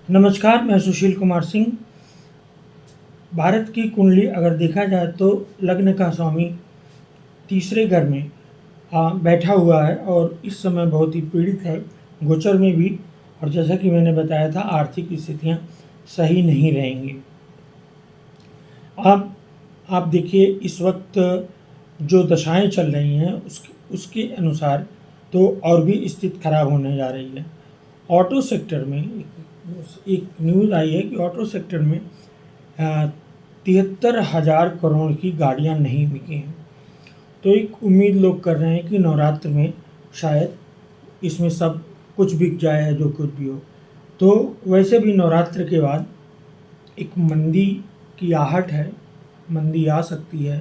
नमस्कार, मैं सुशील कुमार सिंह। भारत की कुंडली अगर देखा जाए तो लग्न का स्वामी तीसरे घर में बैठा हुआ है और इस समय बहुत ही पीड़ित है, गोचर में भी। और जैसा कि मैंने बताया था, आर्थिक स्थितियां सही नहीं रहेंगी। आप देखिए, इस वक्त जो दशाएं चल रही हैं उसके अनुसार तो और भी स्थिति खराब होने जा रही है। ऑटो सेक्टर में एक न्यूज़ आई है कि ऑटो सेक्टर में 73,000 करोड़ की गाड़ियां नहीं बिकी हैं। तो एक उम्मीद लोग कर रहे हैं कि नवरात्र में शायद इसमें सब कुछ बिक जाए या जो कुछ भी हो। तो वैसे भी नवरात्र के बाद एक मंदी की आहट है, मंदी आ सकती है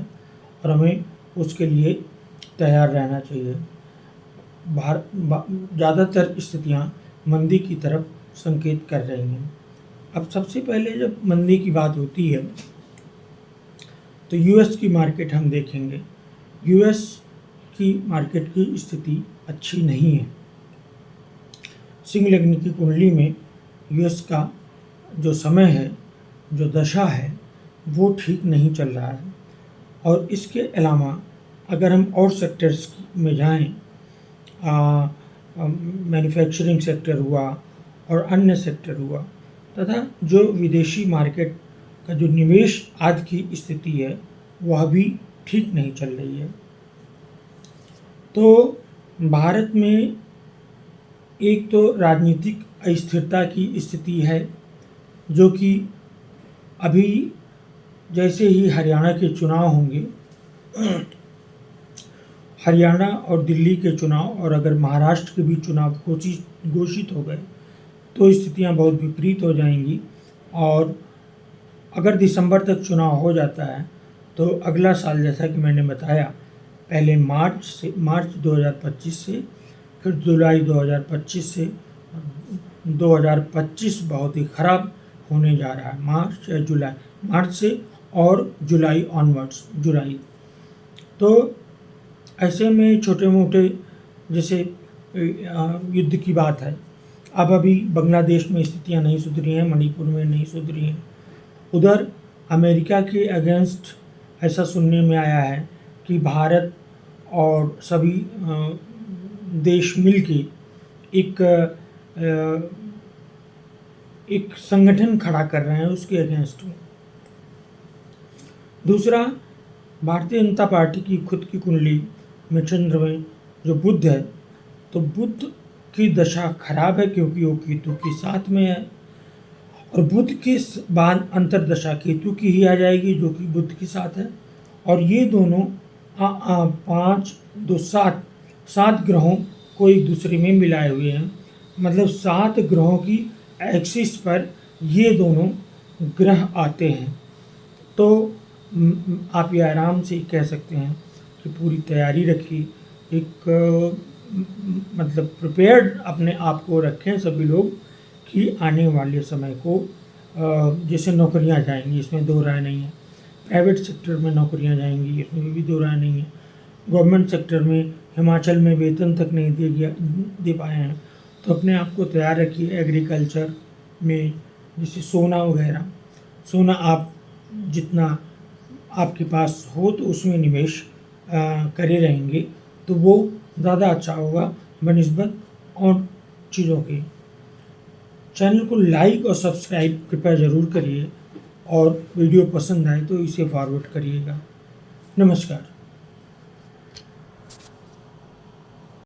और हमें उसके लिए तैयार रहना चाहिए। ज़्यादातर स्थितियाँ मंदी की तरफ संकेत कर रही हैं। अब सबसे पहले जब मंदी की बात होती है तो यूएस की मार्केट हम देखेंगे। यूएस की मार्केट की स्थिति अच्छी नहीं है। सिंह लग्न की कुंडली में यूएस का जो समय है, जो दशा है, वो ठीक नहीं चल रहा है। और इसके अलावा अगर हम और सेक्टर्स में जाएं, मैन्युफैक्चरिंग सेक्टर हुआ और अन्य सेक्टर हुआ, तथा जो विदेशी मार्केट का जो निवेश आज की स्थिति है वह भी ठीक नहीं चल रही है। तो भारत में एक तो राजनीतिक अस्थिरता की स्थिति है, जो कि अभी जैसे ही हरियाणा के चुनाव होंगे, हरियाणा और दिल्ली के चुनाव और अगर महाराष्ट्र के भी चुनाव घोषित हो गए तो स्थितियां बहुत विपरीत हो जाएंगी। और अगर दिसंबर तक चुनाव हो जाता है तो अगला साल, जैसा कि मैंने बताया, पहले मार्च 2025 से, फिर जुलाई 2025 से। 2025 बहुत ही ख़राब होने जा रहा है, मार्च से और जुलाई ऑनवर्ड्स, जुलाई। तो ऐसे में छोटे मोटे, जैसे युद्ध की बात है, अब अभी बांग्लादेश में स्थितियां नहीं सुधरी हैं, मणिपुर में नहीं सुधरी हैं। उधर अमेरिका के अगेंस्ट ऐसा सुनने में आया है कि भारत और सभी देश मिलके एक संगठन खड़ा कर रहे हैं उसके अगेंस्ट में। दूसरा, भारतीय जनता पार्टी की खुद की कुंडली में चंद्र में जो बुध है, तो बुध की दशा खराब है क्योंकि वो केतु के साथ में है। और बुध के बाद अंतर्दशा केतु की ही आ जाएगी, जो कि बुध के साथ है। और ये दोनों 5, 2, 7 ग्रहों को एक दूसरे में मिलाए हुए हैं। मतलब 7 ग्रहों की एक्सिस पर ये दोनों ग्रह आते हैं। तो आप ये आराम से कह सकते हैं कि पूरी तैयारी रखिए, एक मतलब प्रिपेयर्ड अपने आप को रखें सभी लोग कि आने वाले समय को जैसे नौकरियां जाएंगी, इसमें दो राय नहीं है। प्राइवेट सेक्टर में नौकरियां जाएंगी, इसमें भी दो राय नहीं है। गवर्नमेंट सेक्टर में हिमाचल में वेतन तक नहीं दे पाए हैं, तो अपने आप को तैयार रखिए। एग्रीकल्चर में जैसे सोना वगैरह, सोना आप जितना आपके पास हो तो उसमें निवेश करे रहेंगे तो वो ज़्यादा अच्छा होगा बनिस्बत और चीज़ों के। चैनल को लाइक और सब्सक्राइब कृपया ज़रूर करिए और वीडियो पसंद आए तो इसे फॉरवर्ड करिएगा। नमस्कार।